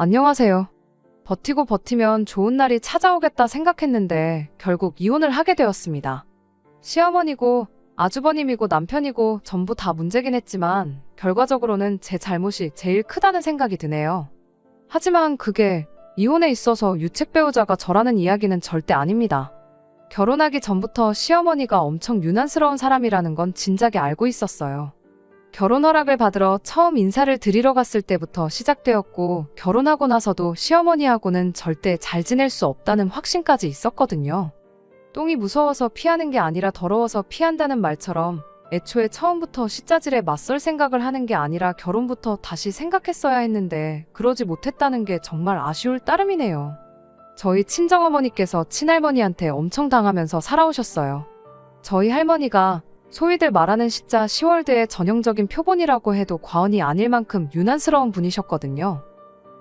안녕하세요. 버티고 버티면 좋은 날이 찾아오겠다 생각했는데 결국 이혼을 하게 되었습니다. 시어머니고 아주버님이고 남편이고 전부 다 문제긴 했지만 결과적으로는 제 잘못이 제일 크다는 생각이 드네요. 하지만 그게 이혼에 있어서 유책 배우자가 저라는 이야기는 절대 아닙니다. 결혼하기 전부터 시어머니가 엄청 유난스러운 사람이라는 건 진작에 알고 있었어요. 결혼 허락을 받으러 처음 인사를 드리러 갔을 때부터 시작되었고 결혼하고 나서도 시어머니하고는 절대 잘 지낼 수 없다는 확신까지 있었거든요. 똥이 무서워서 피하는 게 아니라 더러워서 피한다는 말처럼 애초에 처음부터 시자질에 맞설 생각을 하는 게 아니라 결혼부터 다시 생각했어야 했는데 그러지 못했다는 게 정말 아쉬울 따름이네요. 저희 친정어머니께서 친할머니한테 엄청 당하면서 살아오셨어요. 저희 할머니가 소위들 말하는 시자 10월드의 전형적인 표본이라고 해도 과언이 아닐 만큼 유난스러운 분이셨거든요.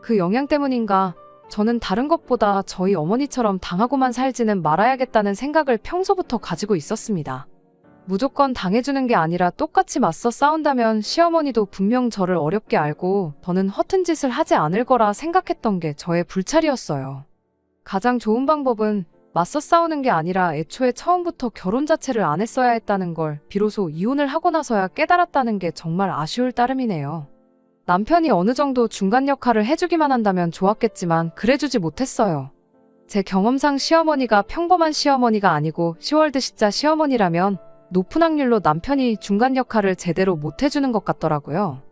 그 영향 때문인가 저는 다른 것보다 저희 어머니처럼 당하고만 살지는 말아야겠다는 생각을 평소부터 가지고 있었습니다. 무조건 당해주는 게 아니라 똑같이 맞서 싸운다면 시어머니도 분명 저를 어렵게 알고 더는 허튼 짓을 하지 않을 거라 생각했던 게 저의 불찰이었어요. 가장 좋은 방법은 맞서 싸우는 게 아니라 애초에 처음부터 결혼 자체를 안 했어야 했다는 걸 비로소 이혼을 하고 나서야 깨달았다는 게 정말 아쉬울 따름이네요. 남편이 어느 정도 중간 역할을 해주기만 한다면 좋았겠지만 그래주지 못했어요. 제 경험상 시어머니가 평범한 시어머니가 아니고 10월드 시자 시어머니라면 높은 확률로 남편이 중간 역할을 제대로 못해주는 것 같더라고요.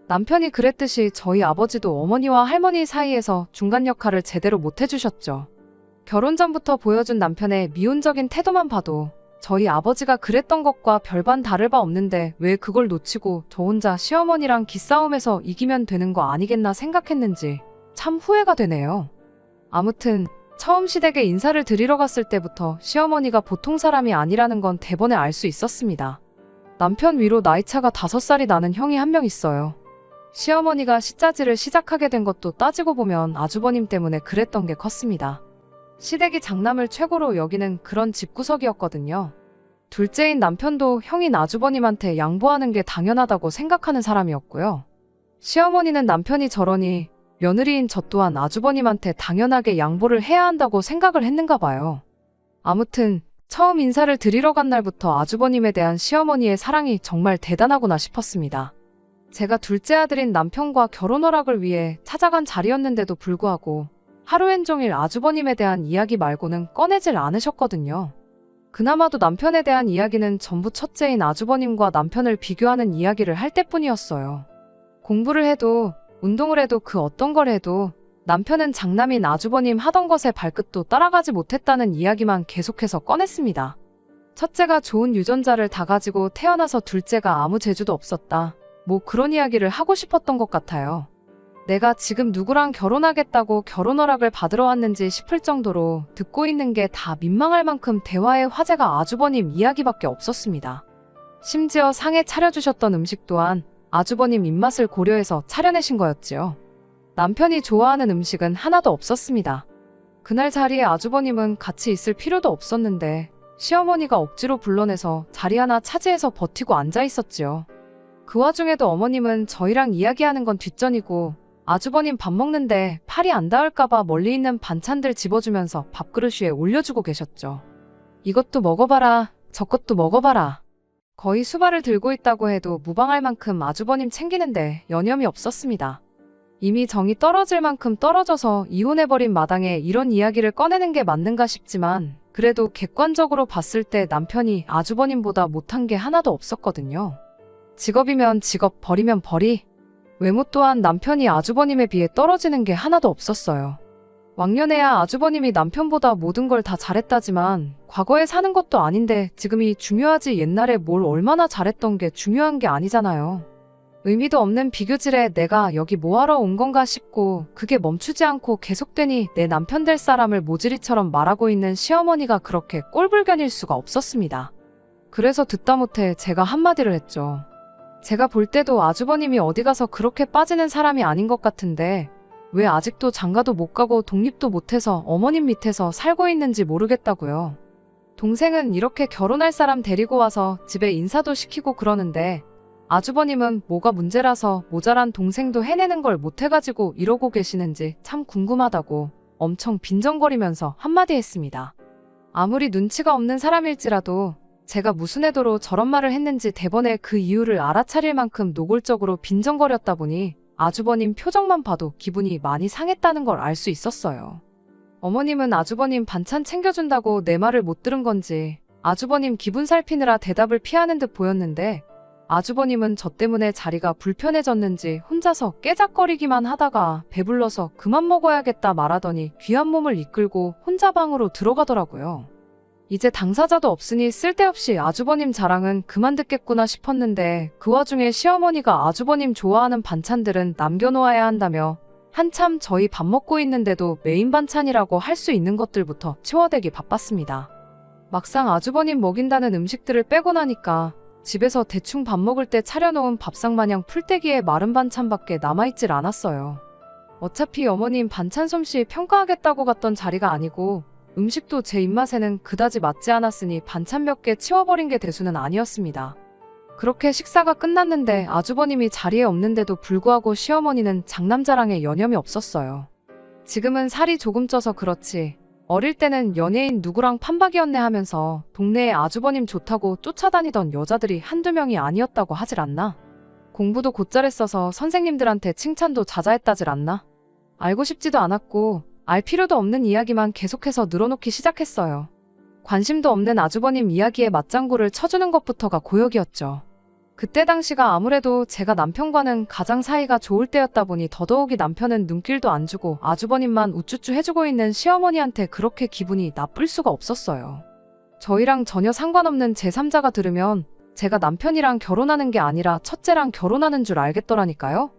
남편이 그랬듯이 저희 아버지도 어머니와 할머니 사이에서 중간 역할을 제대로 못해주셨죠. 결혼 전부터 보여준 남편의 미온적인 태도만 봐도 저희 아버지가 그랬던 것과 별반 다를 바 없는데 왜 그걸 놓치고 저 혼자 시어머니랑 기싸움에서 이기면 되는 거 아니겠나 생각했는지 참 후회가 되네요. 아무튼 처음 시댁에 인사를 드리러 갔을 때부터 시어머니가 보통 사람이 아니라는 건 대번에 알 수 있었습니다. 남편 위로 나이차가 5살이 나는 형이 한 명 있어요. 시어머니가 시자질을 시작하게 된 것도 따지고 보면 아주버님 때문에 그랬던 게 컸습니다. 시댁이 장남을 최고로 여기는 그런 집구석이었거든요. 둘째인 남편도 형인 아주버님한테 양보하는 게 당연하다고 생각하는 사람이었고요. 시어머니는 남편이 저러니 며느리인 저 또한 아주버님한테 당연하게 양보를 해야 한다고 생각을 했는가 봐요. 아무튼 처음 인사를 드리러 간 날부터 아주버님에 대한 시어머니의 사랑이 정말 대단하구나 싶었습니다. 제가 둘째 아들인 남편과 결혼 허락을 위해 찾아간 자리였는데도 불구하고 하루엔 종일 아주버님에 대한 이야기 말고는 꺼내질 않으셨거든요. 그나마도 남편에 대한 이야기는 전부 첫째인 아주버님과 남편을 비교하는 이야기를 할 때뿐이었어요. 공부를 해도 운동을 해도 그 어떤 걸 해도 남편은 장남인 아주버님 하던 것에 발끝도 따라가지 못했다는 이야기만 계속해서 꺼냈습니다. 첫째가 좋은 유전자를 다 가지고 태어나서 둘째가 아무 재주도 없었다. 뭐 그런 이야기를 하고 싶었던 것 같아요. 내가 지금 누구랑 결혼하겠다고 결혼 허락을 받으러 왔는지 싶을 정도로 듣고 있는 게 다 민망할 만큼 대화의 화제가 아주버님 이야기밖에 없었습니다. 심지어 상에 차려주셨던 음식 또한 아주버님 입맛을 고려해서 차려내신 거였지요. 남편이 좋아하는 음식은 하나도 없었습니다. 그날 자리에 아주버님은 같이 있을 필요도 없었는데 시어머니가 억지로 불러내서 자리 하나 차지해서 버티고 앉아 있었지요. 그 와중에도 어머님은 저희랑 이야기하는 건 뒷전이고 아주버님 밥 먹는데 팔이 안 닿을까봐 멀리 있는 반찬들 집어주면서 밥그릇 위에 올려주고 계셨죠. 이것도 먹어봐라, 저것도 먹어봐라. 거의 수발을 들고 있다고 해도 무방할 만큼 아주버님 챙기는데 여념이 없었습니다. 이미 정이 떨어질 만큼 떨어져서 이혼해버린 마당에 이런 이야기를 꺼내는 게 맞는가 싶지만 그래도 객관적으로 봤을 때 남편이 아주버님보다 못한 게 하나도 없었거든요. 직업이면 직업, 벌이면 벌이. 외모 또한 남편이 아주버님에 비해 떨어지는 게 하나도 없었어요. 왕년에야 아주버님이 남편보다 모든 걸 다 잘했다지만 과거에 사는 것도 아닌데 지금이 중요하지 옛날에 뭘 얼마나 잘했던 게 중요한 게 아니잖아요. 의미도 없는 비교질에 내가 여기 뭐하러 온 건가 싶고 그게 멈추지 않고 계속되니 내 남편 될 사람을 모질이처럼 말하고 있는 시어머니가 그렇게 꼴불견일 수가 없었습니다. 그래서 듣다 못해 제가 한마디를 했죠. 제가 볼 때도 아주버님이 어디 가서 그렇게 빠지는 사람이 아닌 것 같은데 왜 아직도 장가도 못 가고 독립도 못해서 어머님 밑에서 살고 있는지 모르겠다고요. 동생은 이렇게 결혼할 사람 데리고 와서 집에 인사도 시키고 그러는데 아주버님은 뭐가 문제라서 모자란 동생도 해내는 걸 못해가지고 이러고 계시는지 참 궁금하다고 엄청 빈정거리면서 한마디 했습니다. 아무리 눈치가 없는 사람일지라도 제가 무슨 의도로 저런 말을 했는지 대번에 그 이유를 알아차릴 만큼 노골적으로 빈정거렸다 보니 아주버님 표정만 봐도 기분이 많이 상했다는 걸 알 수 있었어요. 어머님은 아주버님 반찬 챙겨준다고 내 말을 못 들은 건지 아주버님 기분 살피느라 대답을 피하는 듯 보였는데 아주버님은 저 때문에 자리가 불편해졌는지 혼자서 깨작거리기만 하다가 배불러서 그만 먹어야겠다 말하더니 귀한 몸을 이끌고 혼자 방으로 들어가더라고요. 이제 당사자도 없으니 쓸데없이 아주버님 자랑은 그만 듣겠구나 싶었는데 그 와중에 시어머니가 아주버님 좋아하는 반찬들은 남겨놓아야 한다며 한참 저희 밥 먹고 있는데도 메인 반찬이라고 할 수 있는 것들부터 치워대기 바빴습니다. 막상 아주버님 먹인다는 음식들을 빼고 나니까 집에서 대충 밥 먹을 때 차려놓은 밥상 마냥 풀떼기에 마른 반찬밖에 남아있질 않았어요. 어차피 어머님 반찬 솜씨 평가하겠다고 갔던 자리가 아니고 음식도 제 입맛에는 그다지 맞지 않았으니 반찬 몇 개 치워버린 게 대수는 아니었습니다. 그렇게 식사가 끝났는데 아주버님이 자리에 없는데도 불구하고 시어머니는 장남자랑에 여념이 없었어요. 지금은 살이 조금 쪄서 그렇지 어릴 때는 연예인 누구랑 판박이었네 하면서 동네에 아주버님 좋다고 쫓아다니던 여자들이 한두 명이 아니었다고 하질 않나? 공부도 곧잘 했어서 선생님들한테 칭찬도 자자했다질 않나? 알고 싶지도 않았고 알 필요도 없는 이야기만 계속해서 늘어놓기 시작했어요. 관심도 없는 아주버님 이야기에 맞장구를 쳐주는 것부터가 고역이었죠. 그때 당시가 아무래도 제가 남편과는 가장 사이가 좋을 때였다 보니 더더욱이 남편은 눈길도 안 주고 아주버님만 우쭈쭈 해주고 있는 시어머니한테 그렇게 기분이 나쁠 수가 없었어요. 저희랑 전혀 상관없는 제3자가 들으면 제가 남편이랑 결혼하는 게 아니라 첫째랑 결혼하는 줄 알겠더라니까요.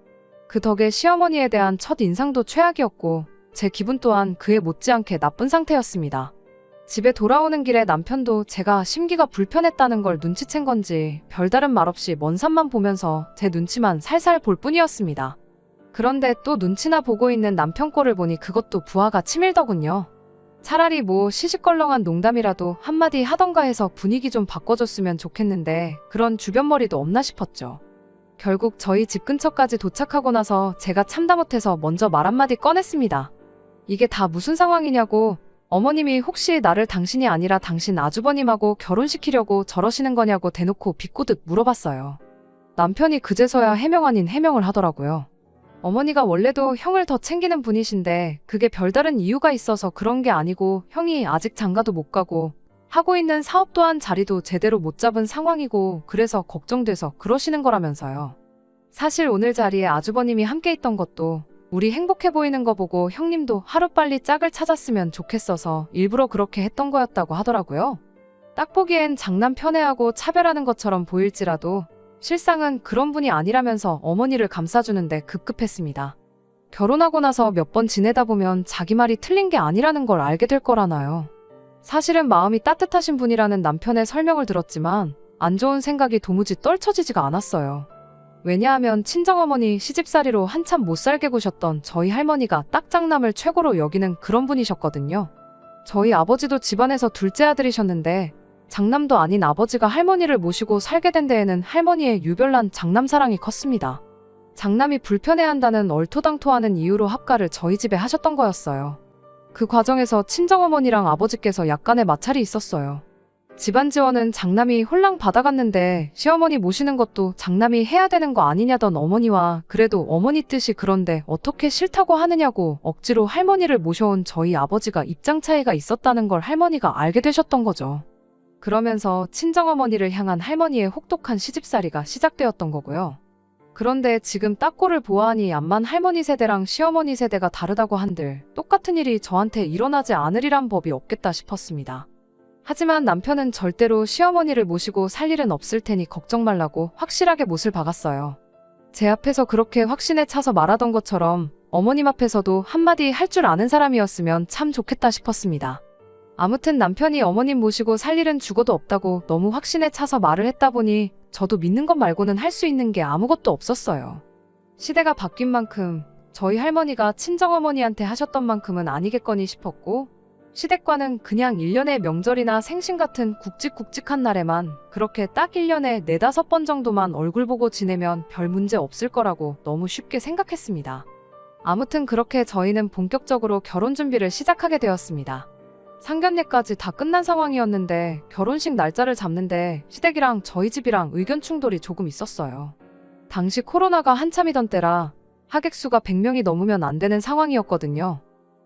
그 덕에 시어머니에 대한 첫 인상도 최악이었고 제 기분 또한 그에 못지않게 나쁜 상태였습니다. 집에 돌아오는 길에 남편도 제가 심기가 불편했다는 걸 눈치챈 건지 별다른 말 없이 먼 산만 보면서 제 눈치만 살살 볼 뿐이었습니다. 그런데 또 눈치나 보고 있는 남편 꼴을 보니 그것도 부하가 치밀더군요. 차라리 뭐 시시껄렁한 농담이라도 한마디 하던가 해서 분위기 좀 바꿔줬으면 좋겠는데 그런 주변머리도 없나 싶었죠. 결국 저희 집 근처까지 도착하고 나서 제가 참다 못해서 먼저 말 한마디 꺼냈습니다. 이게 다 무슨 상황이냐고. 어머님이 혹시 나를 당신이 아니라 당신 아주버님하고 결혼시키려고 저러시는 거냐고 대놓고 비꼬듯 물어봤어요. 남편이 그제서야 해명 아닌 해명을 하더라고요. 어머니가 원래도 형을 더 챙기는 분이신데 그게 별다른 이유가 있어서 그런 게 아니고 형이 아직 장가도 못 가고 하고 있는 사업 또한 자리도 제대로 못 잡은 상황이고 그래서 걱정돼서 그러시는 거라면서요. 사실 오늘 자리에 아주버님이 함께 있던 것도 우리 행복해 보이는 거 보고 형님도 하루빨리 짝을 찾았으면 좋겠어서 일부러 그렇게 했던 거였다고 하더라고요. 딱 보기엔 장남 편애하고 차별하는 것처럼 보일지라도 실상은 그런 분이 아니라면서 어머니를 감싸주는데 급급했습니다. 결혼하고 나서 몇 번 지내다 보면 자기 말이 틀린 게 아니라는 걸 알게 될 거라나요. 사실은 마음이 따뜻하신 분이라는 남편의 설명을 들었지만 안 좋은 생각이 도무지 떨쳐지지가 않았어요. 왜냐하면 친정어머니 시집살이로 한참 못 살게 구셨던 저희 할머니가 딱 장남을 최고로 여기는 그런 분이셨거든요. 저희 아버지도 집안에서 둘째 아들이셨는데 장남도 아닌 아버지가 할머니를 모시고 살게 된 데에는 할머니의 유별난 장남 사랑이 컸습니다. 장남이 불편해한다는 얼토당토하는 이유로 합가를 저희 집에 하셨던 거였어요. 그 과정에서 친정어머니랑 아버지께서 약간의 마찰이 있었어요. 집안 지원은 장남이 홀랑 받아갔는데 시어머니 모시는 것도 장남이 해야 되는 거 아니냐던 어머니와 그래도 어머니 뜻이 그런데 어떻게 싫다고 하느냐고 억지로 할머니를 모셔온 저희 아버지가 입장 차이가 있었다는 걸 할머니가 알게 되셨던 거죠. 그러면서 친정어머니를 향한 할머니의 혹독한 시집살이가 시작되었던 거고요. 그런데 지금 딱 꼴을 보아하니 암만 할머니 세대랑 시어머니 세대가 다르다고 한들 똑같은 일이 저한테 일어나지 않으리란 법이 없겠다 싶었습니다. 하지만 남편은 절대로 시어머니를 모시고 살 일은 없을 테니 걱정 말라고 확실하게 못을 박았어요. 제 앞에서 그렇게 확신에 차서 말하던 것처럼 어머님 앞에서도 한마디 할 줄 아는 사람이었으면 참 좋겠다 싶었습니다. 아무튼 남편이 어머님 모시고 살 일은 죽어도 없다고 너무 확신에 차서 말을 했다 보니 저도 믿는 것 말고는 할 수 있는 게 아무것도 없었어요. 시대가 바뀐 만큼 저희 할머니가 친정어머니한테 하셨던 만큼은 아니겠거니 싶었고 시댁과는 그냥 1년에 명절이나 생신 같은 굵직굵직한 날에만 그렇게 딱 1년에 4-5번 정도만 얼굴 보고 지내면 별 문제 없을 거라고 너무 쉽게 생각했습니다. 아무튼 그렇게 저희는 본격적으로 결혼 준비를 시작하게 되었습니다. 상견례까지 다 끝난 상황이었는데 결혼식 날짜를 잡는데 시댁이랑 저희 집이랑 의견 충돌이 조금 있었어요. 당시 코로나가 한참이던 때라 하객 수가 100명이 넘으면 안 되는 상황이었거든요.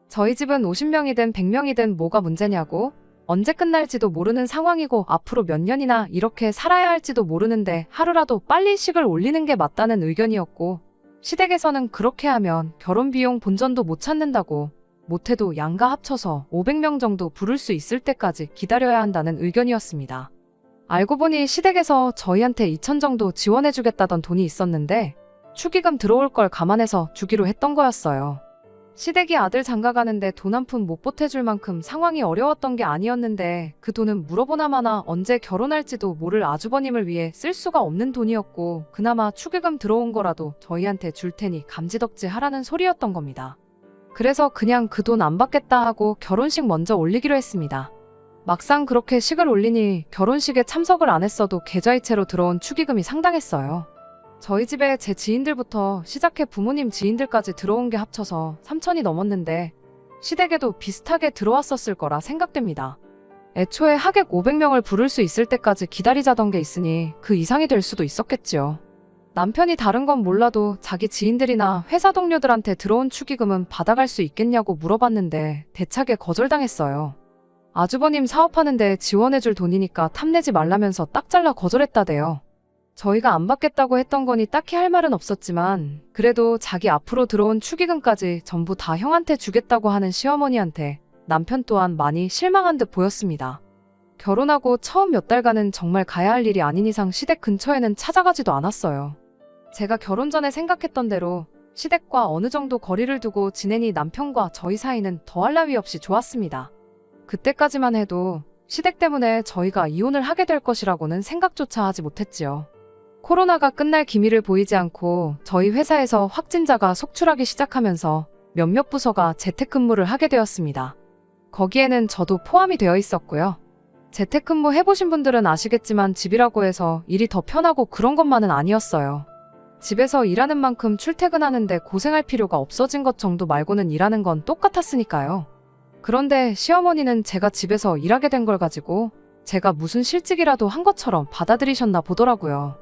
저희 집은 50명이든 100명이든 뭐가 문제냐고, 언제 끝날지도 모르는 상황이고 앞으로 몇 년이나 이렇게 살아야 할지도 모르는데 하루라도 빨리 식을 올리는 게 맞다는 의견이었고, 시댁에서는 그렇게 하면 결혼 비용 본전도 못 찾는다고, 못해도 양가 합쳐서 500명 정도 부를 수 있을 때까지 기다려야 한다는 의견이었습니다. 알고 보니 시댁에서 저희한테 2천 정도 지원해주겠다던 돈이 있었는데 축의금 들어올 걸 감안해서 주기로 했던 거였어요. 시댁이 아들 장가가는데 돈 한 푼 못 보태줄 만큼 상황이 어려웠던 게 아니었는데 그 돈은 물어보나마나 언제 결혼할지도 모를 아주버님을 위해 쓸 수가 없는 돈이었고, 그나마 축의금 들어온 거라도 저희한테 줄 테니 감지덕지 하라는 소리였던 겁니다. 그래서 그냥 그 돈 안 받겠다 하고 결혼식 먼저 올리기로 했습니다. 막상 그렇게 식을 올리니 결혼식에 참석을 안 했어도 계좌이체로 들어온 축의금이 상당했어요. 저희 집에 제 지인들부터 시작해 부모님 지인들까지 들어온 게 합쳐서 3천이 넘었는데 시댁에도 비슷하게 들어왔었을 거라 생각됩니다. 애초에 하객 500명을 부를 수 있을 때까지 기다리자던 게 있으니 그 이상이 될 수도 있었겠지요. 남편이 다른 건 몰라도 자기 지인들이나 회사 동료들한테 들어온 축의금은 받아갈 수 있겠냐고 물어봤는데 대차게 거절당했어요. 아주버님 사업하는데 지원해줄 돈이니까 탐내지 말라면서 딱 잘라 거절했다대요. 저희가 안 받겠다고 했던 거니 딱히 할 말은 없었지만 그래도 자기 앞으로 들어온 축의금까지 전부 다 형한테 주겠다고 하는 시어머니한테 남편 또한 많이 실망한 듯 보였습니다. 결혼하고 처음 몇 달간은 정말 가야 할 일이 아닌 이상 시댁 근처에는 찾아가지도 않았어요. 제가 결혼 전에 생각했던 대로 시댁과 어느 정도 거리를 두고 지내니 남편과 저희 사이는 더할 나위 없이 좋았습니다. 그때까지만 해도 시댁 때문에 저희가 이혼을 하게 될 것이라고는 생각조차 하지 못했지요. 코로나가 끝날 기미를 보이지 않고 저희 회사에서 확진자가 속출하기 시작하면서 몇몇 부서가 재택근무를 하게 되었습니다. 거기에는 저도 포함이 되어 있었고요. 재택근무 해보신 분들은 아시겠지만 집이라고 해서 일이 더 편하고 그런 것만은 아니었어요. 집에서 일하는 만큼 출퇴근하는데 고생할 필요가 없어진 것 정도 말고는 일하는 건 똑같았으니까요. 그런데 시어머니는 제가 집에서 일하게 된 걸 가지고 제가 무슨 실직이라도 한 것처럼 받아들이셨나 보더라고요.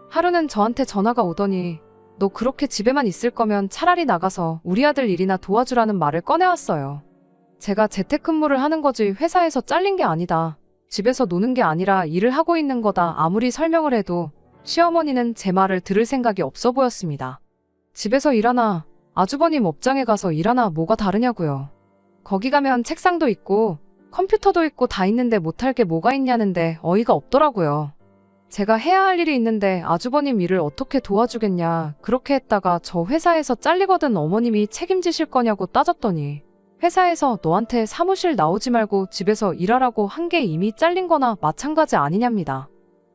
하루는 저한테 전화가 오더니 너 그렇게 집에만 있을 거면 차라리 나가서 우리 아들 일이나 도와주라는 말을 꺼내왔어요. 제가 재택근무를 하는 거지 회사에서 잘린 게 아니다. 집에서 노는 게 아니라 일을 하고 있는 거다. 아무리 설명을 해도 시어머니는 제 말을 들을 생각이 없어 보였습니다. 집에서 일하나 아주버님 업장에 가서 일하나 뭐가 다르냐고요. 거기 가면 책상도 있고 컴퓨터도 있고 다 있는데 못할 게 뭐가 있냐는데 어이가 없더라고요. 제가 해야 할 일이 있는데 아주버님 일을 어떻게 도와주겠냐, 그렇게 했다가 저 회사에서 잘리거든 어머님이 책임지실 거냐고 따졌더니 회사에서 너한테 사무실 나오지 말고 집에서 일하라고 한 게 이미 잘린 거나 마찬가지 아니냐입니다.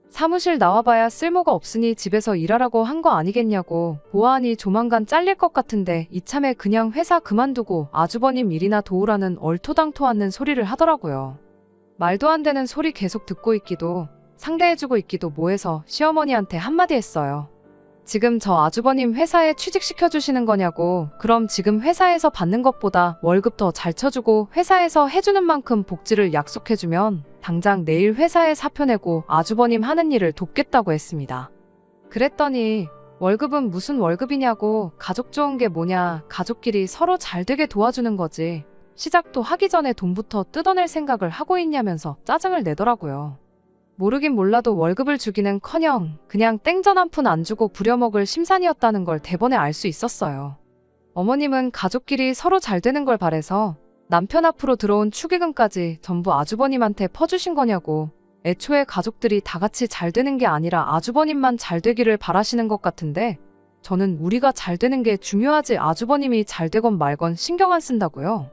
사무실 나와봐야 쓸모가 없으니 집에서 일하라고 한 거 아니겠냐고, 보아하니 조만간 잘릴 것 같은데 이참에 그냥 회사 그만두고 아주버님 일이나 도우라는 얼토당토 않는 소리를 하더라고요. 말도 안 되는 소리 계속 듣고 있기도 상대해주고 있기도 뭐해서 시어머니한테 한마디 했어요. 지금 저 아주버님 회사에 취직시켜주시는 거냐고. 그럼 지금 회사에서 받는 것보다 월급 더 잘 쳐주고 회사에서 해주는 만큼 복지를 약속해주면 당장 내일 회사에 사표 내고 아주버님 하는 일을 돕겠다고 했습니다. 그랬더니 월급은 무슨 월급이냐고, 가족 좋은 게 뭐냐, 가족끼리 서로 잘 되게 도와주는 거지, 시작도 하기 전에 돈부터 뜯어낼 생각을 하고 있냐면서 짜증을 내더라고요. 모르긴 몰라도 월급을 주기는커녕 그냥 땡전 한 푼 안 주고 부려먹을 심산이었다는 걸 대번에 알 수 있었어요. 어머님은 가족끼리 서로 잘 되는 걸 바래서 남편 앞으로 들어온 축의금까지 전부 아주버님한테 퍼주신 거냐고, 애초에 가족들이 다 같이 잘 되는 게 아니라 아주버님만 잘 되기를 바라시는 것 같은데 저는 우리가 잘 되는 게 중요하지 아주버님이 잘 되건 말건 신경 안 쓴다고요.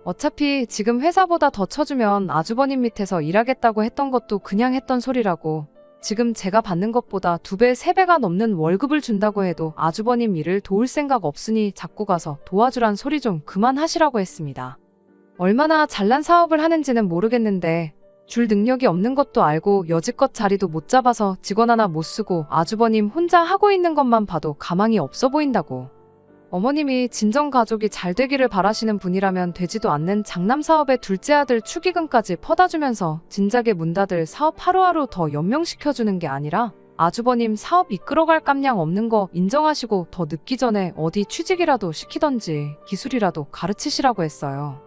어차피 지금 회사보다 더 쳐주면 아주버님 밑에서 일하겠다고 했던 것도 그냥 했던 소리라고, 지금 제가 받는 것보다 2배, 3배가 넘는 월급을 준다고 해도 아주버님 일을 도울 생각 없으니 자꾸 가서 도와주란 소리 좀 그만하시라고 했습니다. 얼마나 잘난 사업을 하는지는 모르겠는데 줄 능력이 없는 것도 알고 여지껏 자리도 못 잡아서 직원 하나 못 쓰고 아주버님 혼자 하고 있는 것만 봐도 가망이 없어 보인다고. 어머님이 진정 가족이 잘 되기를 바라시는 분이라면 되지도 않는 장남 사업에 둘째 아들 축의금까지 퍼다 주면서 진작에 문 닫을 사업 하루하루 더 연명시켜주는 게 아니라 아주버님 사업 이끌어갈 깜냥 없는 거 인정하시고 더 늦기 전에 어디 취직이라도 시키던지 기술이라도 가르치시라고 했어요.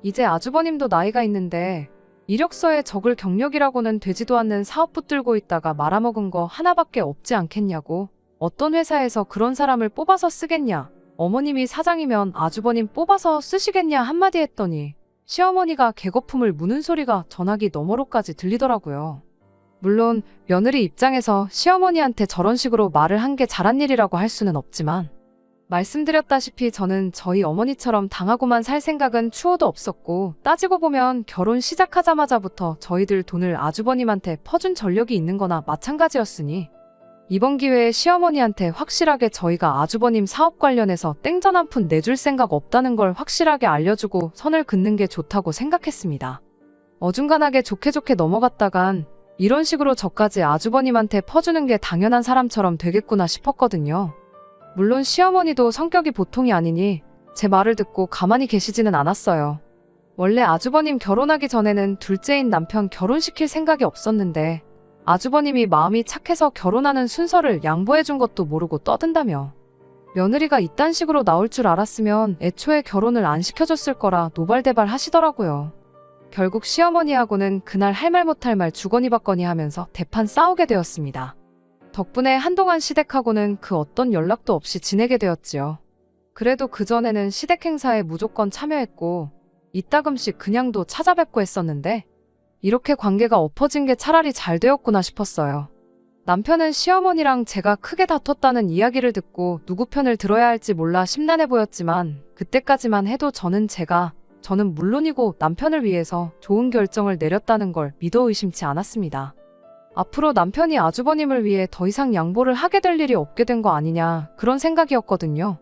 이제 아주버님도 나이가 있는데 이력서에 적을 경력이라고는 되지도 않는 사업 붙들고 있다가 말아먹은 거 하나밖에 없지 않겠냐고. 어떤 회사에서 그런 사람을 뽑아서 쓰겠냐. 어머님이 사장이면 아주버님 뽑아서 쓰시겠냐 한마디 했더니 시어머니가 개거품을 무는 소리가 전화기 너머로까지 들리더라고요. 물론 며느리 입장에서 시어머니한테 저런 식으로 말을 한 게 잘한 일이라고 할 수는 없지만 말씀드렸다시피 저는 저희 어머니처럼 당하고만 살 생각은 추호도 없었고 따지고 보면 결혼 시작하자마자부터 저희들 돈을 아주버님한테 퍼준 전력이 있는 거나 마찬가지였으니 이번 기회에 시어머니한테 확실하게 저희가 아주버님 사업 관련해서 땡전 한 푼 내줄 생각 없다는 걸 확실하게 알려주고 선을 긋는 게 좋다고 생각했습니다. 어중간하게 좋게 넘어갔다간 이런 식으로 저까지 아주버님한테 퍼주는 게 당연한 사람처럼 되겠구나 싶었거든요. 물론 시어머니도 성격이 보통이 아니니 제 말을 듣고 가만히 계시지는 않았어요. 원래 아주버님 결혼하기 전에는 둘째인 남편 결혼시킬 생각이 없었는데 아주버님이 마음이 착해서 결혼하는 순서를 양보해준 것도 모르고 떠든다며. 며느리가 이딴 식으로 나올 줄 알았으면 애초에 결혼을 안 시켜줬을 거라 노발대발 하시더라고요. 결국 시어머니하고는 그날 할 말 못할 말 주거니 받거니 하면서 대판 싸우게 되었습니다. 덕분에 한동안 시댁하고는 그 어떤 연락도 없이 지내게 되었지요. 그래도 그전에는 시댁 행사에 무조건 참여했고 이따금씩 그냥도 찾아뵙고 했었는데 이렇게 관계가 엎어진 게 차라리 잘 되었구나 싶었어요. 남편은 시어머니랑 제가 크게 다퉜다는 이야기를 듣고 누구 편을 들어야 할지 몰라 심란해 보였지만 그때까지만 해도 저는 물론이고 남편을 위해서 좋은 결정을 내렸다는 걸 믿어 의심치 않았습니다. 앞으로 남편이 아주버님을 위해 더 이상 양보를 하게 될 일이 없게 된 거 아니냐 그런 생각이었거든요.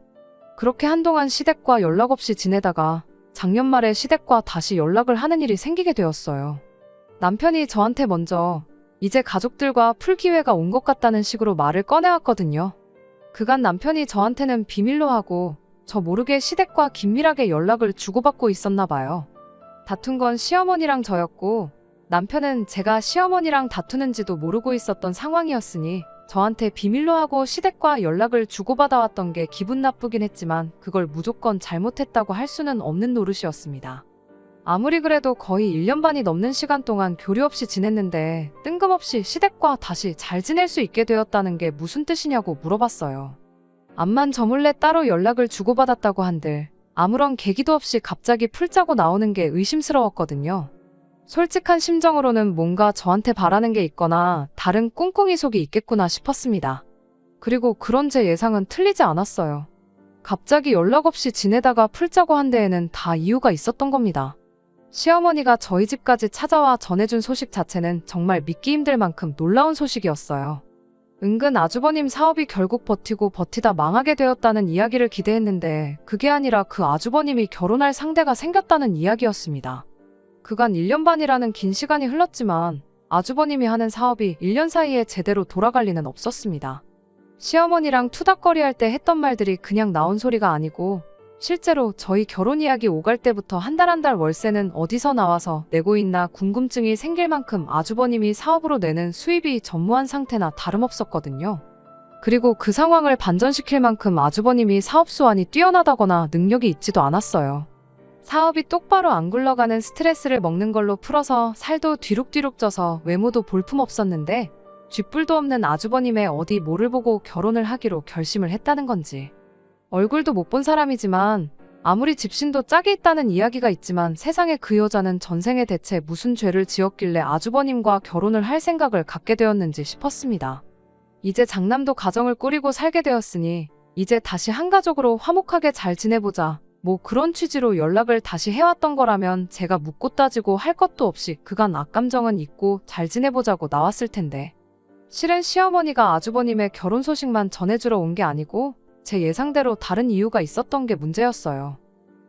그렇게 한동안 시댁과 연락 없이 지내다가 작년 말에 시댁과 다시 연락을 하는 일이 생기게 되었어요. 남편이 저한테 먼저 이제 가족들과 풀 기회가 온 것 같다는 식으로 말을 꺼내왔거든요. 그간 남편이 저한테는 비밀로 하고 저 모르게 시댁과 긴밀하게 연락을 주고받고 있었나 봐요. 다툰 건 시어머니랑 저였고 남편은 제가 시어머니랑 다투는지도 모르고 있었던 상황이었으니 저한테 비밀로 하고 시댁과 연락을 주고받아왔던 게 기분 나쁘긴 했지만 그걸 무조건 잘못했다고 할 수는 없는 노릇이었습니다. 아무리 그래도 거의 1년 반이 넘는 시간 동안 교류 없이 지냈는데 뜬금없이 시댁과 다시 잘 지낼 수 있게 되었다는 게 무슨 뜻이냐고 물어봤어요. 암만 저 몰래 따로 연락을 주고받았다고 한들 아무런 계기도 없이 갑자기 풀자고 나오는 게 의심스러웠거든요. 솔직한 심정으로는 뭔가 저한테 바라는 게 있거나 다른 꿍꿍이 속이 있겠구나 싶었습니다. 그리고 그런 제 예상은 틀리지 않았어요. 갑자기 연락 없이 지내다가 풀자고 한 데에는 다 이유가 있었던 겁니다. 시어머니가 저희 집까지 찾아와 전해준 소식 자체는 정말 믿기 힘들 만큼 놀라운 소식이었어요. 은근 아주버님 사업이 결국 버티고 버티다 망하게 되었다는 이야기를 기대했는데 그게 아니라 그 아주버님이 결혼할 상대가 생겼다는 이야기였습니다. 그간 1년 반이라는 긴 시간이 흘렀지만 아주버님이 하는 사업이 1년 사이에 제대로 돌아갈 리는 없었습니다. 시어머니랑 투닥거리할 때 했던 말들이 그냥 나온 소리가 아니고 실제로 저희 결혼 이야기 오갈 때부터 한 달 한 달 월세는 어디서 나와서 내고 있나 궁금증이 생길 만큼 아주버님이 사업으로 내는 수입이 전무한 상태나 다름없었거든요. 그리고 그 상황을 반전시킬 만큼 아주버님이 사업 수완이 뛰어나다거나 능력이 있지도 않았어요. 사업이 똑바로 안 굴러가는 스트레스를 먹는 걸로 풀어서 살도 뒤룩뒤룩 쪄서 외모도 볼품없었는데 쥐뿔도 없는 아주버님의 어디 뭐를 보고 결혼을 하기로 결심을 했다는 건지. 얼굴도 못 본 사람이지만 아무리 집신도 짝이 있다는 이야기가 있지만 세상에 그 여자는 전생에 대체 무슨 죄를 지었길래 아주버님과 결혼을 할 생각을 갖게 되었는지 싶었습니다. 이제 장남도 가정을 꾸리고 살게 되었으니 이제 다시 한가족으로 화목하게 잘 지내보자. 뭐 그런 취지로 연락을 다시 해왔던 거라면 제가 묻고 따지고 할 것도 없이 그간 악감정은 잊고 잘 지내보자고 나왔을 텐데 실은 시어머니가 아주버님의 결혼 소식만 전해주러 온 게 아니고 제 예상대로 다른 이유가 있었던 게 문제였어요.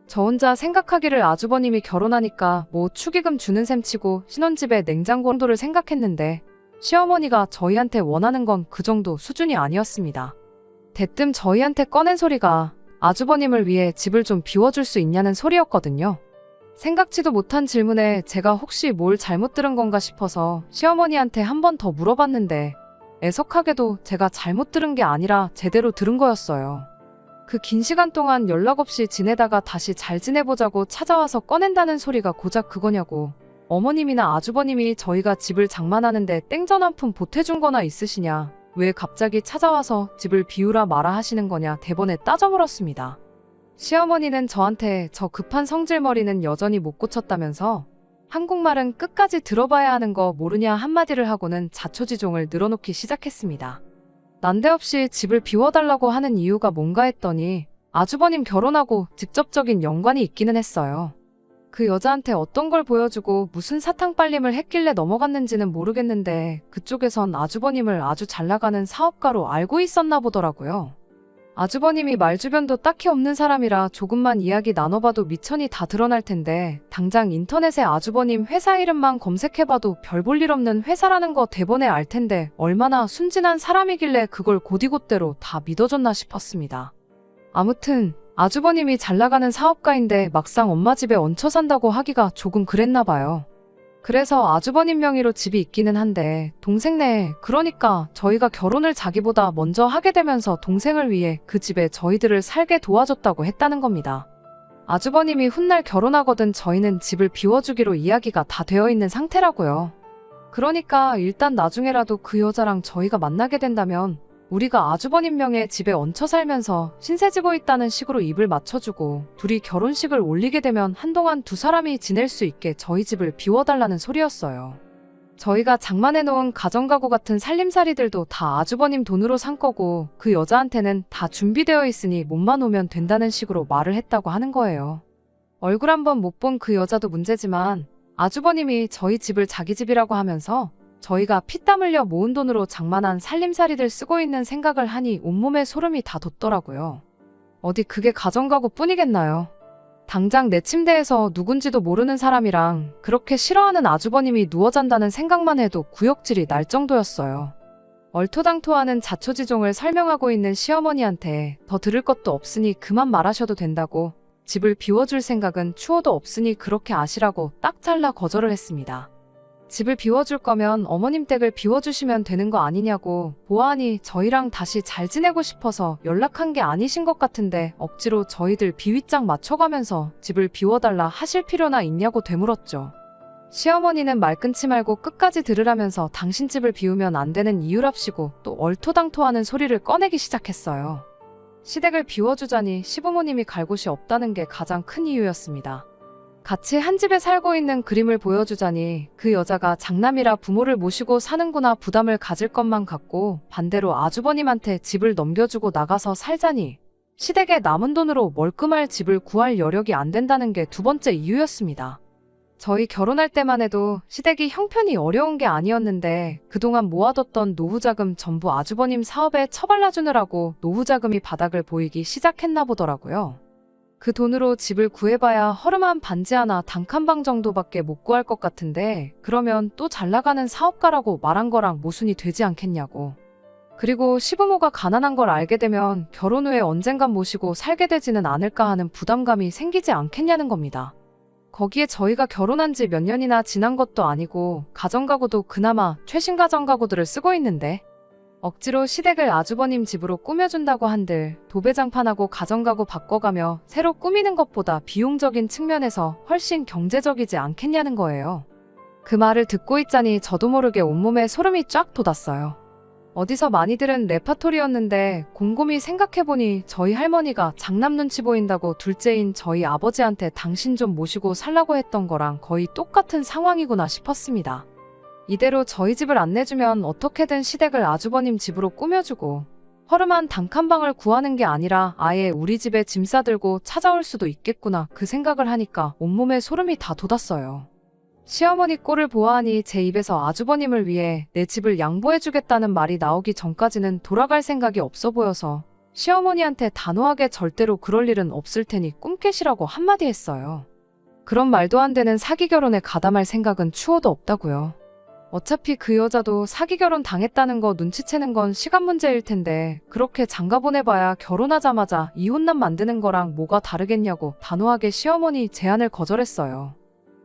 저 혼자 생각하기를 아주버님이 결혼하니까 뭐 축의금 주는 셈 치고 신혼집에 냉장고 온도를 생각했는데 시어머니가 저희한테 원하는 건 그 정도 수준이 아니었습니다. 대뜸 저희한테 꺼낸 소리가 아주버님을 위해 집을 좀 비워줄 수 있냐는 소리였거든요. 생각지도 못한 질문에 제가 혹시 뭘 잘못 들은 건가 싶어서 시어머니한테 한 번 더 물어봤는데 애석하게도 제가 잘못 들은 게 아니라 제대로 들은 거였어요. 그 긴 시간 동안 연락 없이 지내다가 다시 잘 지내보자고 찾아와서 꺼낸다는 소리가 고작 그거냐고. 어머님이나 아주버님이 저희가 집을 장만하는데 땡전 한 푼 보태준 거나 있으시냐, 왜 갑자기 찾아와서 집을 비우라 마라 하시는 거냐 대번에 따져 물었습니다. 시어머니는 저한테 저 급한 성질머리는 여전히 못 고쳤다면서 한국말은 끝까지 들어봐야 하는 거 모르냐 한마디를 하고는 자초지종을 늘어놓기 시작했습니다. 난데없이 집을 비워달라고 하는 이유가 뭔가 했더니 아주버님 결혼하고 직접적인 연관이 있기는 했어요. 그 여자한테 어떤 걸 보여주고 무슨 사탕 빨림을 했길래 넘어갔는지는 모르겠는데 그쪽에선 아주버님을 아주 잘나가는 사업가로 알고 있었나 보더라고요. 아주버님이 말주변도 딱히 없는 사람이라 조금만 이야기 나눠봐도 미천이 다 드러날 텐데 당장 인터넷에 아주버님 회사 이름만 검색해봐도 별 볼 일 없는 회사라는 거 대번에 알 텐데 얼마나 순진한 사람이길래 그걸 곧이곧대로 다 믿어줬나 싶었습니다. 아무튼 아주버님이 잘나가는 사업가인데 막상 엄마 집에 얹혀 산다고 하기가 조금 그랬나 봐요. 그래서 아주버님 명의로 집이 있기는 한데 동생네, 그러니까 저희가 결혼을 자기보다 먼저 하게 되면서 동생을 위해 그 집에 저희들을 살게 도와줬다고 했다는 겁니다. 아주버님이 훗날 결혼하거든 저희는 집을 비워주기로 이야기가 다 되어 있는 상태라고요. 그러니까 일단 나중에라도 그 여자랑 저희가 만나게 된다면 우리가 아주버님 명의 집에 얹혀 살면서 신세 지고 있다는 식으로 입을 맞춰주고 둘이 결혼식을 올리게 되면 한동안 두 사람이 지낼 수 있게 저희 집을 비워달라는 소리였어요. 저희가 장만해놓은 가정가구 같은 살림살이들도 다 아주버님 돈으로 산 거고 그 여자한테는 다 준비되어 있으니 몸만 오면 된다는 식으로 말을 했다고 하는 거예요. 얼굴 한번 못 본 그 여자도 문제지만 아주버님이 저희 집을 자기 집이라고 하면서 저희가 피땀 흘려 모은 돈으로 장만한 살림살이들 쓰고 있는 생각을 하니 온몸에 소름이 다 돋더라고요. 어디 그게 가정가구 뿐이겠나요? 당장 내 침대에서 누군지도 모르는 사람이랑 그렇게 싫어하는 아주버님이 누워 잔다는 생각만 해도 구역질이 날 정도였어요. 얼토당토하는 자초지종을 설명하고 있는 시어머니한테 더 들을 것도 없으니 그만 말하셔도 된다고, 집을 비워줄 생각은 추호도 없으니 그렇게 아시라고 딱 잘라 거절을 했습니다. 집을 비워줄 거면 어머님 댁을 비워주시면 되는 거 아니냐고 보아하니 저희랑 다시 잘 지내고 싶어서 연락한 게 아니신 것 같은데 억지로 저희들 비윗장 맞춰가면서 집을 비워달라 하실 필요나 있냐고 되물었죠. 시어머니는 말 끊지 말고 끝까지 들으라면서 당신 집을 비우면 안 되는 이유랍시고 또 얼토당토하는 소리를 꺼내기 시작했어요. 시댁을 비워주자니 시부모님이 갈 곳이 없다는 게 가장 큰 이유였습니다. 같이 한 집에 살고 있는 그림을 보여주자니 그 여자가 장남이라 부모를 모시고 사는구나 부담을 가질 것만 같고 반대로 아주버님한테 집을 넘겨주고 나가서 살자니 시댁에 남은 돈으로 멀끔할 집을 구할 여력이 안 된다는 게 두 번째 이유였습니다. 저희 결혼할 때만 해도 시댁이 형편이 어려운 게 아니었는데 그동안 모아뒀던 노후자금 전부 아주버님 사업에 처발라주느라고 노후자금이 바닥을 보이기 시작했나 보더라고요. 그 돈으로 집을 구해봐야 허름한 반지 하나 단칸방 정도밖에 못 구할 것 같은데 그러면 또 잘나가는 사업가라고 말한 거랑 모순이 되지 않겠냐고. 그리고 시부모가 가난한 걸 알게 되면 결혼 후에 언젠간 모시고 살게 되지는 않을까 하는 부담감이 생기지 않겠냐는 겁니다. 거기에 저희가 결혼한 지 몇 년이나 지난 것도 아니고 가정가구도 그나마 최신 가정가구들을 쓰고 있는데 억지로 시댁을 아주버님 집으로 꾸며준다고 한들 도배장판하고 가정가구 바꿔가며 새로 꾸미는 것보다 비용적인 측면에서 훨씬 경제적이지 않겠냐는 거예요. 그 말을 듣고 있자니 저도 모르게 온몸에 소름이 쫙 돋았어요. 어디서 많이 들은 레파토리였는데 곰곰이 생각해보니 저희 할머니가 장남 눈치 보인다고 둘째인 저희 아버지한테 당신 좀 모시고 살라고 했던 거랑 거의 똑같은 상황이구나 싶었습니다. 이대로 저희 집을 안 내주면 어떻게든 시댁을 아주버님 집으로 꾸며주고 허름한 단칸방을 구하는 게 아니라 아예 우리 집에 짐 싸들고 찾아올 수도 있겠구나 그 생각을 하니까 온몸에 소름이 다 돋았어요. 시어머니 꼴을 보아하니 제 입에서 아주버님을 위해 내 집을 양보해주겠다는 말이 나오기 전까지는 돌아갈 생각이 없어 보여서 시어머니한테 단호하게 절대로 그럴 일은 없을 테니 꿈깨시라고 한마디 했어요. 그런 말도 안 되는 사기 결혼에 가담할 생각은 추호도 없다고요. 어차피 그 여자도 사기 결혼 당했다는 거 눈치채는 건 시간 문제일 텐데 그렇게 장가 보내봐야 결혼하자마자 이혼남 만드는 거랑 뭐가 다르겠냐고 단호하게 시어머니 제안을 거절했어요.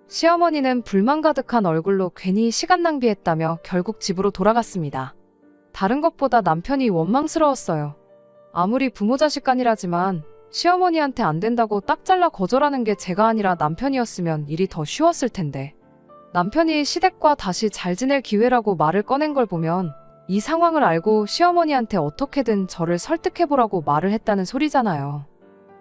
시어머니는 불만 가득한 얼굴로 괜히 시간 낭비했다며 결국 집으로 돌아갔습니다. 다른 것보다 남편이 원망스러웠어요. 아무리 부모 자식 간이라지만 시어머니한테 안 된다고 딱 잘라 거절하는 게 제가 아니라 남편이었으면 일이 더 쉬웠을 텐데. 남편이 시댁과 다시 잘 지낼 기회라고 말을 꺼낸 걸 보면 이 상황을 알고 시어머니한테 어떻게든 저를 설득해보라고 말을 했다는 소리잖아요.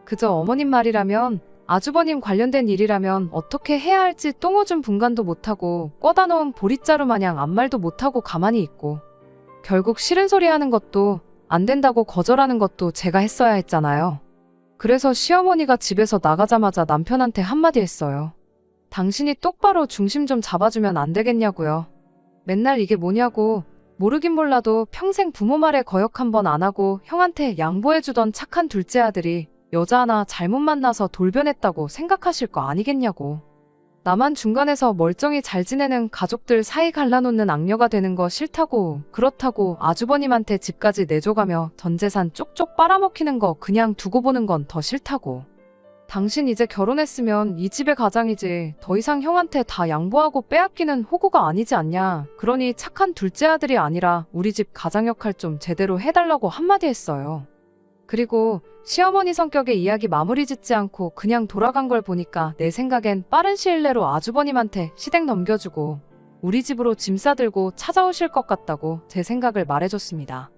그저 어머님 말이라면 아주버님 관련된 일이라면 어떻게 해야 할지 똥오줌 분간도 못하고 꺼다 놓은 보릿자루 마냥 아무 말도 못하고 가만히 있고 결국 싫은 소리 하는 것도 안 된다고 거절하는 것도 제가 했어야 했잖아요. 그래서 시어머니가 집에서 나가자마자 남편한테 한마디 했어요. 당신이 똑바로 중심 좀 잡아주면 안 되겠냐고요. 맨날 이게 뭐냐고 모르긴 몰라도 평생 부모 말에 거역 한 번 안 하고 형한테 양보해주던 착한 둘째 아들이 여자 하나 잘못 만나서 돌변했다고 생각하실 거 아니겠냐고. 나만 중간에서 멀쩡히 잘 지내는 가족들 사이 갈라놓는 악녀가 되는 거 싫다고 그렇다고 아주버님한테 집까지 내줘가며 전 재산 쪽쪽 빨아먹히는 거 그냥 두고 보는 건 더 싫다고. 당신 이제 결혼했으면 이 집의 가장이지 더 이상 형한테 다 양보하고 빼앗기는 호구가 아니지 않냐. 그러니 착한 둘째 아들이 아니라 우리 집 가장 역할 좀 제대로 해달라고 한마디 했어요. 그리고 시어머니 성격에 이야기 마무리 짓지 않고 그냥 돌아간 걸 보니까 내 생각엔 빠른 시일 내로 아주버님한테 시댁 넘겨주고 우리 집으로 짐 싸들고 찾아오실 것 같다고 제 생각을 말해줬습니다.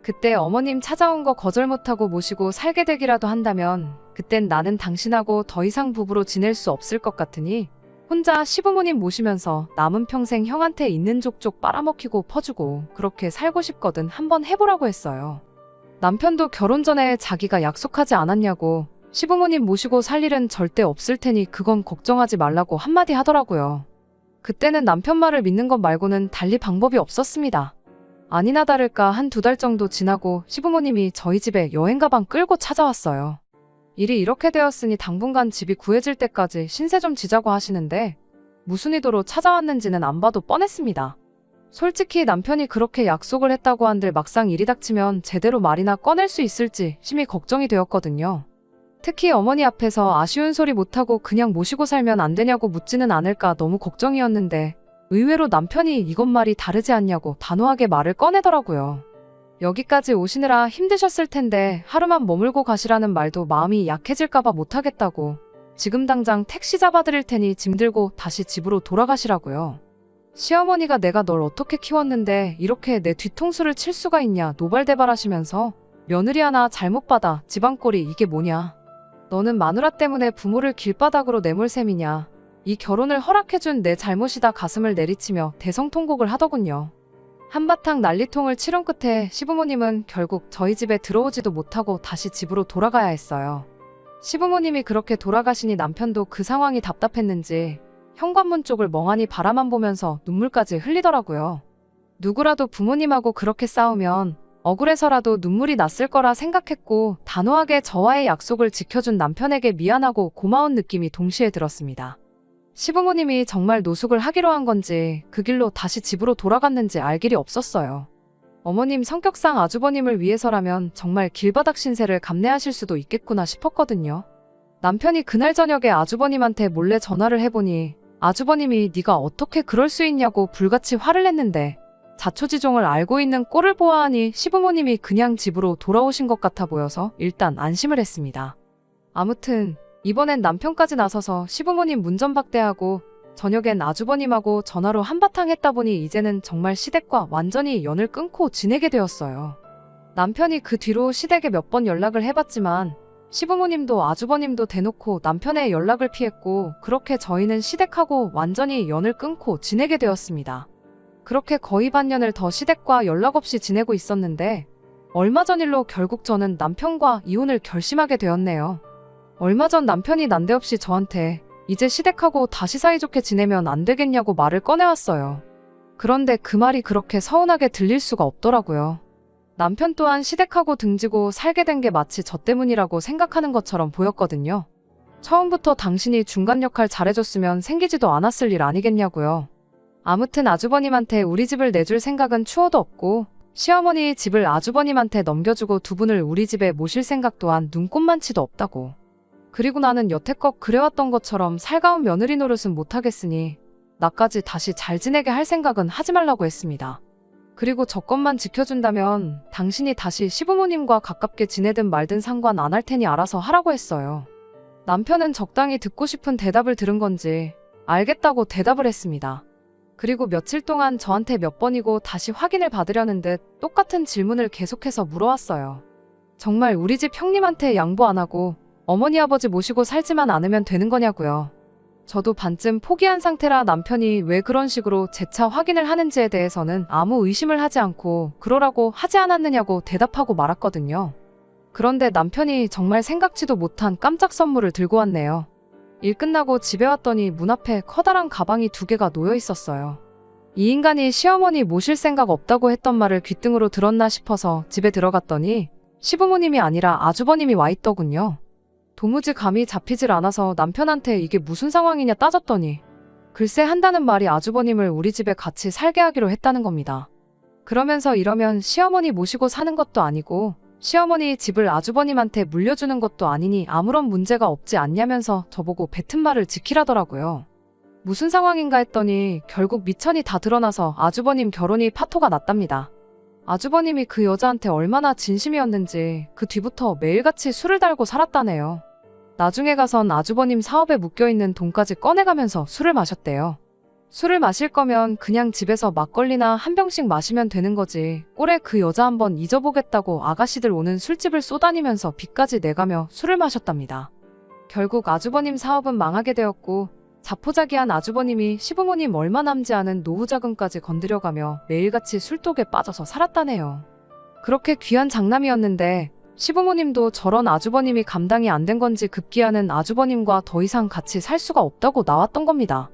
그때 어머님 찾아온 거 거절 못하고 모시고 살게 되기라도 한다면 그땐 나는 당신하고 더 이상 부부로 지낼 수 없을 것 같으니 혼자 시부모님 모시면서 남은 평생 형한테 있는 족족 빨아먹히고 퍼주고 그렇게 살고 싶거든 한번 해보라고 했어요. 남편도 결혼 전에 자기가 약속하지 않았냐고 시부모님 모시고 살 일은 절대 없을 테니 그건 걱정하지 말라고 한마디 하더라고요. 그때는 남편 말을 믿는 것 말고는 달리 방법이 없었습니다. 아니나 다를까 한 2달 정도 지나고 시부모님이 저희 집에 여행 가방 끌고 찾아왔어요. 일이 이렇게 되었으니 당분간 집이 구해질 때까지 신세 좀 지자고 하시는데 무슨 의도로 찾아왔는지는 안 봐도 뻔했습니다. 솔직히 남편이 그렇게 약속을 했다고 한들 막상 일이 닥치면 제대로 말이나 꺼낼 수 있을지 심히 걱정이 되었거든요. 특히 어머니 앞에서 아쉬운 소리 못하고 그냥 모시고 살면 안 되냐고 묻지는 않을까 너무 걱정이었는데 의외로 남편이 이것 말이 다르지 않냐고 단호하게 말을 꺼내더라고요. 여기까지 오시느라 힘드셨을 텐데 하루만 머물고 가시라는 말도 마음이 약해질까봐 못하겠다고 지금 당장 택시 잡아드릴 테니 짐 들고 다시 집으로 돌아가시라고요. 시어머니가 내가 널 어떻게 키웠는데 이렇게 내 뒤통수를 칠 수가 있냐 노발대발하시면서 며느리 하나 잘못 받아 집안꼴이 이게 뭐냐. 너는 마누라 때문에 부모를 길바닥으로 내몰 셈이냐. 이 결혼을 허락해준 내 잘못이다 가슴을 내리치며 대성통곡을 하더군요. 한바탕 난리통을 치른 끝에 시부모님은 결국 저희 집에 들어오지도 못하고 다시 집으로 돌아가야 했어요. 시부모님이 그렇게 돌아가시니 남편도 그 상황이 답답했는지 현관문 쪽을 멍하니 바라만 보면서 눈물까지 흘리더라고요. 누구라도 부모님하고 그렇게 싸우면 억울해서라도 눈물이 났을 거라 생각했고 단호하게 저와의 약속을 지켜준 남편에게 미안하고 고마운 느낌이 동시에 들었습니다. 시부모님이 정말 노숙을 하기로 한 건지 그 길로 다시 집으로 돌아갔는지 알 길이 없었어요. 어머님 성격상 아주버님을 위해서라면 정말 길바닥 신세를 감내하실 수도 있겠구나 싶었거든요. 남편이 그날 저녁에 아주버님한테 몰래 전화를 해보니 아주버님이 네가 어떻게 그럴 수 있냐고 불같이 화를 냈는데 자초지종을 알고 있는 꼴을 보아하니 시부모님이 그냥 집으로 돌아오신 것 같아 보여서 일단 안심을 했습니다. 아무튼 이번엔 남편까지 나서서 시부모님 문전박대하고 저녁엔 아주버님하고 전화로 한바탕 했다 보니 이제는 정말 시댁과 완전히 연을 끊고 지내게 되었어요. 남편이 그 뒤로 시댁에 몇 번 연락을 해봤지만 시부모님도 아주버님도 대놓고 남편의 연락을 피했고 그렇게 저희는 시댁하고 완전히 연을 끊고 지내게 되었습니다. 그렇게 거의 반년을 더 시댁과 연락 없이 지내고 있었는데 얼마 전 일로 결국 저는 남편과 이혼을 결심하게 되었네요. 얼마 전 남편이 난데없이 저한테 이제 시댁하고 다시 사이좋게 지내면 안 되겠냐고 말을 꺼내왔어요. 그런데 그 말이 그렇게 서운하게 들릴 수가 없더라고요. 남편 또한 시댁하고 등지고 살게 된 게 마치 저 때문이라고 생각하는 것처럼 보였거든요. 처음부터 당신이 중간 역할 잘해줬으면 생기지도 않았을 일 아니겠냐고요. 아무튼 아주버님한테 우리 집을 내줄 생각은 추호도 없고 시어머니 집을 아주버님한테 넘겨주고 두 분을 우리 집에 모실 생각 또한 눈꼽만치도 없다고. 그리고 나는 여태껏 그래왔던 것처럼 살가운 며느리 노릇은 못하겠으니 나까지 다시 잘 지내게 할 생각은 하지 말라고 했습니다. 그리고 저 것만 지켜준다면 당신이 다시 시부모님과 가깝게 지내든 말든 상관 안 할 테니 알아서 하라고 했어요. 남편은 적당히 듣고 싶은 대답을 들은 건지 알겠다고 대답을 했습니다. 그리고 며칠 동안 저한테 몇 번이고 다시 확인을 받으려는 듯 똑같은 질문을 계속해서 물어왔어요. 정말 우리 집 형님한테 양보 안 하고 어머니 아버지 모시고 살지만 않으면 되는 거냐고요. 저도 반쯤 포기한 상태라 남편이 왜 그런 식으로 재차 확인을 하는지에 대해서는 아무 의심을 하지 않고 그러라고 하지 않았느냐고 대답하고 말았거든요. 그런데 남편이 정말 생각지도 못한 깜짝 선물을 들고 왔네요. 일 끝나고 집에 왔더니 문 앞에 커다란 가방이 2개가 놓여 있었어요. 이 인간이 시어머니 모실 생각 없다고 했던 말을 귓등으로 들었나 싶어서 집에 들어갔더니 시부모님이 아니라 아주버님이 와 있더군요. 도무지 감이 잡히질 않아서 남편한테 이게 무슨 상황이냐 따졌더니 글쎄 한다는 말이 아주버님을 우리 집에 같이 살게 하기로 했다는 겁니다. 그러면서 이러면 시어머니 모시고 사는 것도 아니고 시어머니 집을 아주버님한테 물려주는 것도 아니니 아무런 문제가 없지 않냐면서 저보고 뱉은 말을 지키라더라고요. 무슨 상황인가 했더니 결국 미천이 다 드러나서 아주버님 결혼이 파토가 났답니다. 아주버님이 그 여자한테 얼마나 진심이었는지 그 뒤부터 매일같이 술을 달고 살았다네요. 나중에 가선 아주버님 사업에 묶여있는 돈까지 꺼내가면서 술을 마셨대요. 술을 마실 거면 그냥 집에서 막걸리나 한 병씩 마시면 되는 거지. 꼴에 그 여자 한번 잊어보겠다고 아가씨들 오는 술집을 쏘다니면서 빚까지 내가며 술을 마셨답니다. 결국 아주버님 사업은 망하게 되었고 자포자기한 아주버님이 시부모님 얼마 남지 않은 노후 자금까지 건드려가며 매일같이 술독에 빠져서 살았다네요. 그렇게 귀한 장남이었는데 시부모님도 저런 아주버님이 감당이 안 된 건지 급기야는 아주버님과 더 이상 같이 살 수가 없다고 나왔던 겁니다.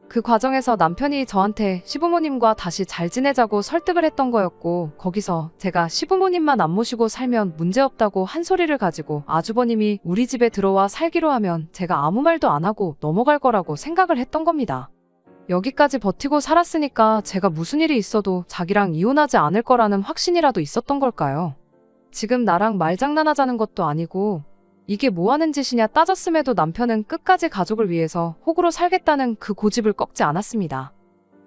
그 과정에서 남편이 저한테 시부모님과 다시 잘 지내자고 설득을 했던 거였고 거기서 제가 시부모님만 안 모시고 살면 문제없다고 한 소리를 가지고 아주버님이 우리 집에 들어와 살기로 하면 제가 아무 말도 안 하고 넘어갈 거라고 생각을 했던 겁니다. 여기까지 버티고 살았으니까 제가 무슨 일이 있어도 자기랑 이혼하지 않을 거라는 확신이라도 있었던 걸까요? 지금 나랑 말장난하자는 것도 아니고 이게 뭐 하는 짓이냐 따졌음에도 남편은 끝까지 가족을 위해서 호구로 살겠다는 그 고집을 꺾지 않았습니다.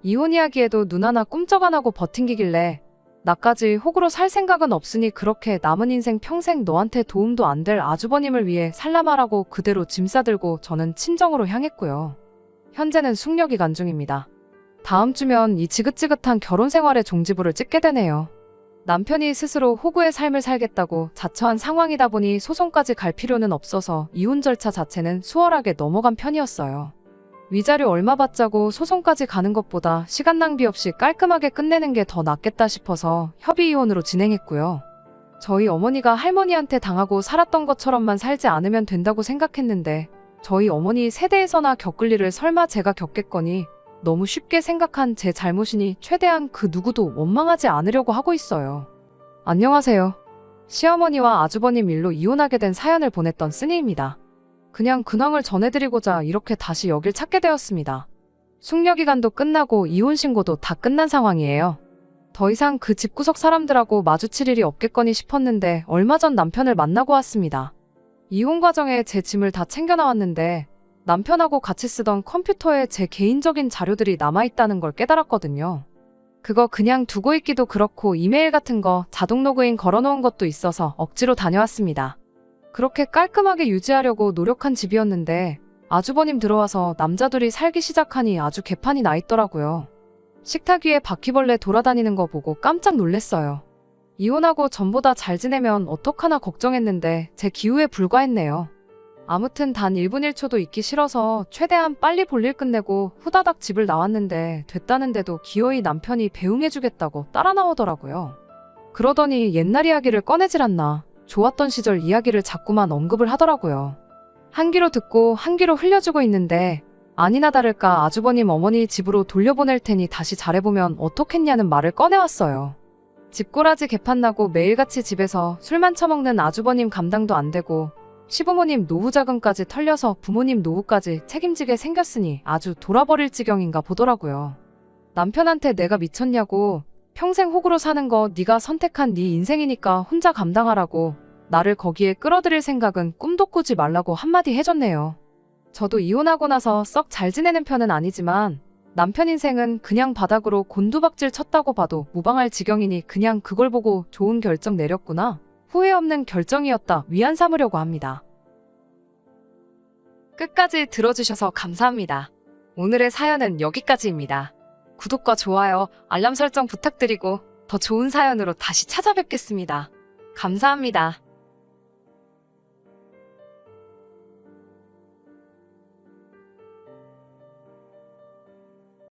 이혼 이야기에도 눈 하나 꿈쩍 안 하고 버팅기길래 나까지 호구로 살 생각은 없으니 그렇게 남은 인생 평생 너한테 도움도 안 될 아주버님을 위해 살라마라고 그대로 짐 싸들고 저는 친정으로 향했고요. 현재는 숙려기간 중입니다. 다음 주면 이 지긋지긋한 결혼 생활의 종지부를 찍게 되네요. 남편이 스스로 호구의 삶을 살겠다고 자처한 상황이다 보니 소송까지 갈 필요는 없어서 이혼 절차 자체는 수월하게 넘어간 편이었어요. 위자료 얼마 받자고 소송까지 가는 것보다 시간 낭비 없이 깔끔하게 끝내는 게 더 낫겠다 싶어서 협의 이혼으로 진행했고요. 저희 어머니가 할머니한테 당하고 살았던 것처럼만 살지 않으면 된다고 생각했는데 저희 어머니 세대에서나 겪을 일을 설마 제가 겪겠거니 너무 쉽게 생각한 제 잘못이니 최대한 그 누구도 원망하지 않으려고 하고 있어요. 안녕하세요. 시어머니와 아주버님 일로 이혼하게 된 사연을 보냈던 쓰니입니다. 그냥 근황을 전해드리고자 이렇게 다시 여길 찾게 되었습니다. 숙려기간도 끝나고 이혼 신고도 다 끝난 상황이에요. 더 이상 그 집구석 사람들하고 마주칠 일이 없겠거니 싶었는데 얼마 전 남편을 만나고 왔습니다. 이혼 과정에 제 짐을 다 챙겨 나왔는데 남편하고 같이 쓰던 컴퓨터에 제 개인적인 자료들이 남아있다는 걸 깨달았거든요. 그거 그냥 두고 있기도 그렇고 이메일 같은 거 자동 로그인 걸어놓은 것도 있어서 억지로 다녀왔습니다. 그렇게 깔끔하게 유지하려고 노력한 집이었는데 아주버님 들어와서 남자들이 살기 시작하니 아주 개판이 나 있더라고요. 식탁 위에 바퀴벌레 돌아다니는 거 보고 깜짝 놀랐어요. 이혼하고 전보다 잘 지내면 어떡하나 걱정했는데 제 기우에 불과했네요. 아무튼 단 1분 1초도 있기 싫어서 최대한 빨리 볼일 끝내고 후다닥 집을 나왔는데 됐다는데도 기어이 남편이 배웅해주겠다고 따라 나오더라고요. 그러더니 옛날 이야기를 꺼내질 않나 좋았던 시절 이야기를 자꾸만 언급을 하더라고요. 한 귀로 듣고 한 귀로 흘려주고 있는데 아니나 다를까 아주버님 어머니 집으로 돌려보낼 테니 다시 잘해보면 어떻겠냐는 말을 꺼내왔어요. 집꼬라지 개판나고 매일같이 집에서 술만 처먹는 아주버님 감당도 안 되고 시부모님 노후 자금까지 털려서 부모님 노후까지 책임지게 생겼으니 아주 돌아버릴 지경인가 보더라고요. 남편한테 내가 미쳤냐고 평생 호구로 사는 거 네가 선택한 네 인생이니까 혼자 감당하라고 나를 거기에 끌어들일 생각은 꿈도 꾸지 말라고 한마디 해줬네요. 저도 이혼하고 나서 썩 잘 지내는 편은 아니지만 남편 인생은 그냥 바닥으로 곤두박질 쳤다고 봐도 무방할 지경이니 그냥 그걸 보고 좋은 결정 내렸구나. 후회 없는 결정이었다 위안 삼으려고 합니다. 끝까지 들어주셔서 감사합니다. 오늘의 사연은 여기까지입니다. 구독과 좋아요, 알람 설정 부탁드리고 더 좋은 사연으로 다시 찾아뵙겠습니다. 감사합니다.